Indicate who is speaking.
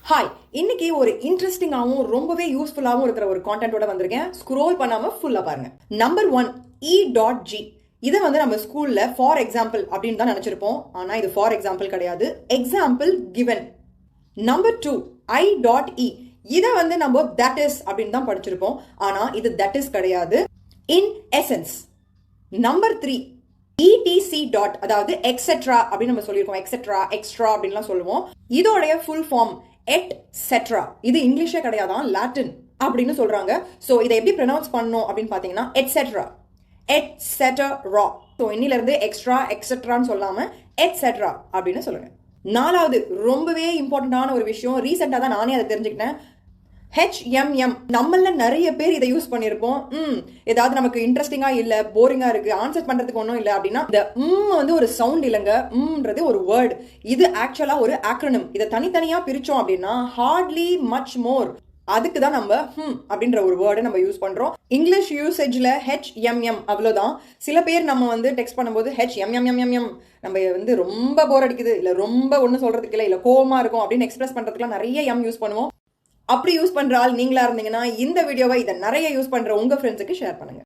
Speaker 1: Hi, இன்னைக்கு ஒரு இன்ட்ரெஸ்டிங்காகவும் ரொம்பவே யூஸ்ஃபுல்லாகவும் இருக்கிற ஒரு கான்டென்ட்டோட வந்திருக்கேன். ஸ்க்ரோல் பண்ணாம ஃபுல்லா பாருங்க. Number 1 E.G. இதை நம்ம ஸ்கூல்ல ஃபார் எக்ஸாம்பிள் அப்படின்னு தான் நினைச்சிருப்போம். ஆனா இது ஃபார் எக்ஸாம்பிள் கிடையாது. Example given. Number 2 I.E. இதை நம்ம that is அப்படின்னு தான் படிச்சிருப்போம். ஆனா இது that is கிடையாது. இன் எசன்ஸ். Number 3 etc. அதாவது எக்ஸெட்ரா அப்படின்னு நம்ம சொல்லியிருக்கோம். எக்ஸெட்ரா, எக்ஸ்ட்ரா அப்படின்லாம் சொல்லுவோம். இதோடைய ஃபுல் ஃபார்ம் etc. இது இங்கிலீஷே கிடையாதான், லாட்டின் அப்படின்னு சொல்றாங்க. ஸோ இதை எப்படி ப்ரொனவுன்ஸ் பண்ணணும் அப்படின்னு பார்த்தீங்கன்னா எட்ஸெட்ரா, எட்ஸெட்ரா. ஸோ இன்னில இருந்து எக்ஸ்ட்ரா எக்ஸெட்ரான்னு சொல்லாம எட்ஸெட்ரா அப்படின்னு சொல்லுங்க. நாலாவது ரொம்பவே இம்பார்ட்டன்டான ஒரு விஷயம், ரீசெண்டாக தான் நானே அதை தெரிஞ்சுக்கிட்டேன். HMM. நம்மள நிறைய பேர் இதை யூஸ் பண்ணியிருப்போம். ஏதாவது நமக்கு இன்ட்ரெஸ்டிங்கா இல்ல, போரிங்கா இருக்கு, ஆன்சர் பண்றதுக்கு ஒன்றும் இல்லை அப்படின்னா இந்த ஒரு சவுண்ட் இல்லைங்க. ன்றது ஒரு வேர்ட். இது ஆக்சுவலா ஒரு ஆக்ரோனிம். இதை தனித்தனியா பிரிச்சோம் அப்படின்னா ஹார்ட்லி மச் மோர். அதுக்கு தான் நம்ம அப்படின்ற ஒரு வேர்டை நம்ம யூஸ் பண்றோம். இங்கிலீஷ் யூசேஜ்ல HMM அவ்வளவுதான். சில பேர் நம்ம டெக்ஸ்ட் பண்ணும்போது HMM நம்ம ரொம்ப போர் அடிக்குது, இல்ல ரொம்ப ஒன்றும் சொல்றதுக்கு இல்லை, இல்ல கோவமா இருக்கும் அப்படின்னு எக்ஸ்பிரஸ் பண்றதுக்குலாம் நிறைய யூஸ் பண்ணுவோம். அப்படி யூஸ் பண்ற ஆள் நீங்களா இருந்தீங்கன்னா இந்த வீடியோவை இதை நிறைய யூஸ் பண்ற உங்க ஃப்ரெண்ட்ஸுக்கு ஷேர் பண்ணுங்க.